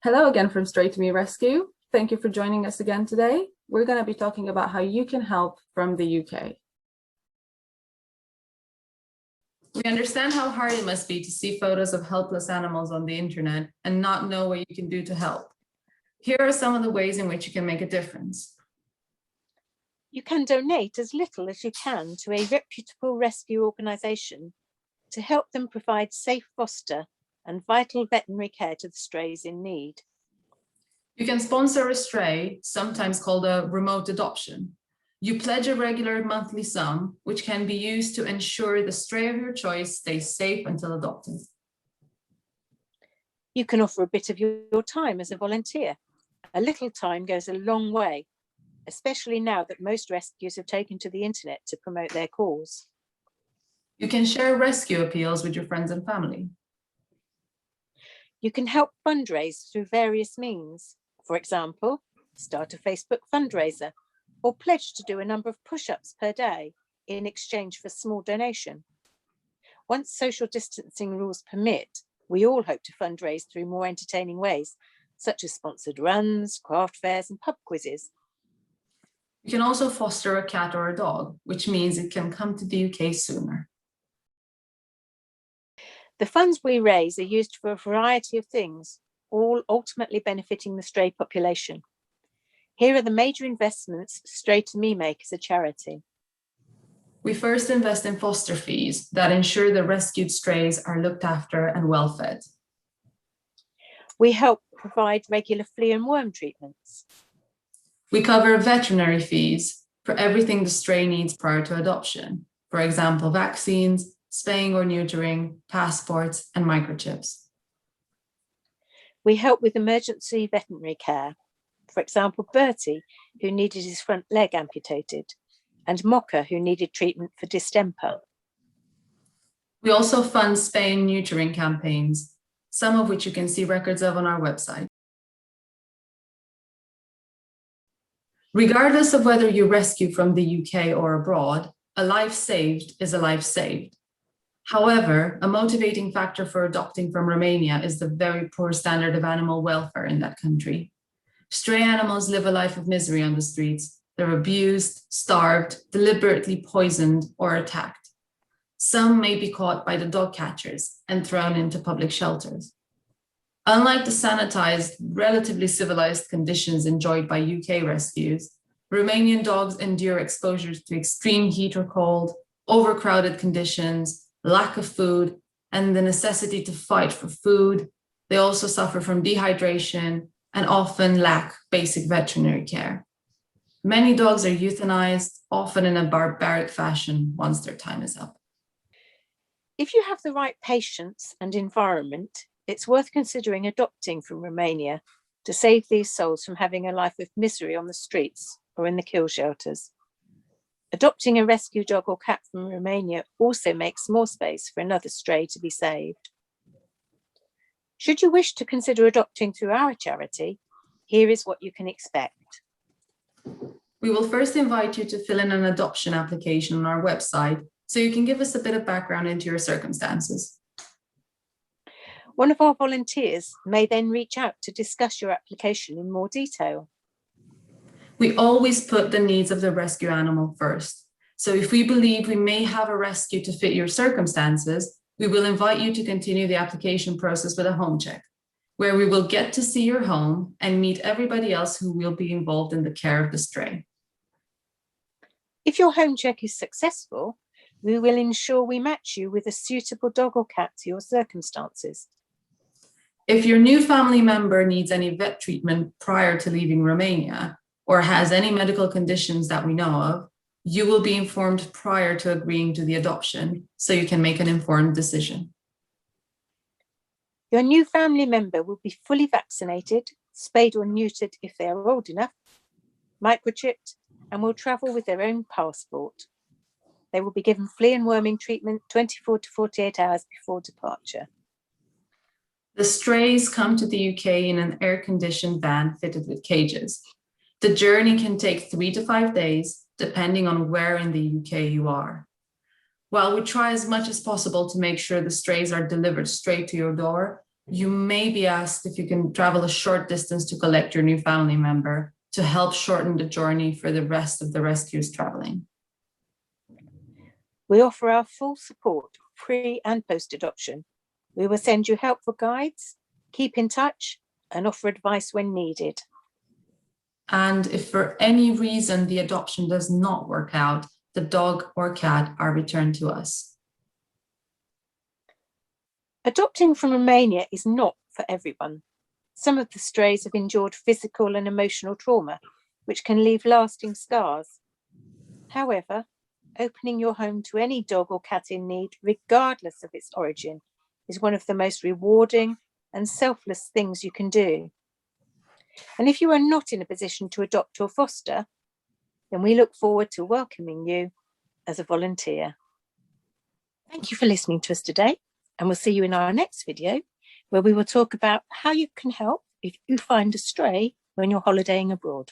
Hello again from Stray to Me Rescue. Thank you for joining us again today. We're going to be talking about how you can help from the UK. We understand how hard it must be to see photos of helpless animals on the internet and not know what you can do to help. Here are some of the ways in which you can make a difference. You can donate as little as you can to a reputable rescue organisation to help them provide safe foster and vital veterinary care to the strays in need. You can sponsor a stray, sometimes called a remote adoption. You pledge a regular monthly sum, which can be used to ensure the stray of your choice stays safe until adopted. You can offer a bit of your time as a volunteer. A little time goes a long way, especially now that most rescues have taken to the internet to promote their cause. You can share rescue appeals with your friends and family. You can help fundraise through various means. For example, start a Facebook fundraiser or pledge to do a number of push-ups per day in exchange for small donation. Once social distancing rules permit, we all hope to fundraise through more entertaining ways, such as sponsored runs, craft fairs, and pub quizzes. You can also foster a cat or a dog, which means it can come to the UK sooner. The funds we raise are used for a variety of things, all ultimately benefiting the stray population. Here are the major investments Stray to Me make as a charity. We first invest in foster fees that ensure the rescued strays are looked after and well fed. We help provide regular flea and worm treatments. We cover veterinary fees for everything the stray needs prior to adoption. For example, vaccines, spaying or neutering, passports, and microchips. We help with emergency veterinary care. For example, Bertie, who needed his front leg amputated, and Mocha, who needed treatment for distemper. We also fund spay and neutering campaigns, some of which you can see records of on our website. Regardless of whether you rescue from the UK or abroad, a life saved is a life saved. However, a motivating factor for adopting from Romania is the very poor standard of animal welfare in that country. Stray animals live a life of misery on the streets. They're abused, starved, deliberately poisoned, or attacked. Some may be caught by the dog catchers and thrown into public shelters. Unlike the sanitized, relatively civilized conditions enjoyed by UK rescues, Romanian dogs endure exposures to extreme heat or cold, overcrowded conditions, lack of food, and the necessity to fight for food. They also suffer from dehydration and often lack basic veterinary care. Many dogs are euthanized, often in a barbaric fashion, once their time is up. If you have the right patience and environment, it's worth considering adopting from Romania to save these souls from having a life of misery on the streets or in the kill shelters. Adopting a rescue dog or cat from Romania also makes more space for another stray to be saved. Should you wish to consider adopting through our charity, here is what you can expect. We will first invite you to fill in an adoption application on our website so you can give us a bit of background into your circumstances. One of our volunteers may then reach out to discuss your application in more detail. We always put the needs of the rescue animal first. So if we believe we may have a rescue to fit your circumstances, we will invite you to continue the application process with a home check, where we will get to see your home and meet everybody else who will be involved in the care of the stray. If your home check is successful, we will ensure we match you with a suitable dog or cat to your circumstances. If your new family member needs any vet treatment prior to leaving Romania, or has any medical conditions that we know of, you will be informed prior to agreeing to the adoption, so you can make an informed decision. Your new family member will be fully vaccinated, spayed or neutered if they are old enough, microchipped, and will travel with their own passport. They will be given flea and worming treatment 24 to 48 hours before departure. The strays come to the UK in an air-conditioned van fitted with cages. The journey can take 3 to 5 days, depending on where in the UK you are. While we try as much as possible to make sure the strays are delivered straight to your door, You may be asked if you can travel a short distance to collect your new family member to help shorten the journey for the rest of the rescues traveling. We offer our full support pre and post adoption. We will send you helpful guides, keep in touch, and offer advice when needed. And if for any reason the adoption does not work out, the dog or cat are returned to us. Adopting from Romania is not for everyone. Some of the strays have endured physical and emotional trauma, which can leave lasting scars. However, opening your home to any dog or cat in need, regardless of its origin, is one of the most rewarding and selfless things you can do. And if you are not in a position to adopt or foster, then we look forward to welcoming you as a volunteer. Thank you for listening to us today, and we'll see you in our next video, where we will talk about how you can help if you find a stray when you're holidaying abroad.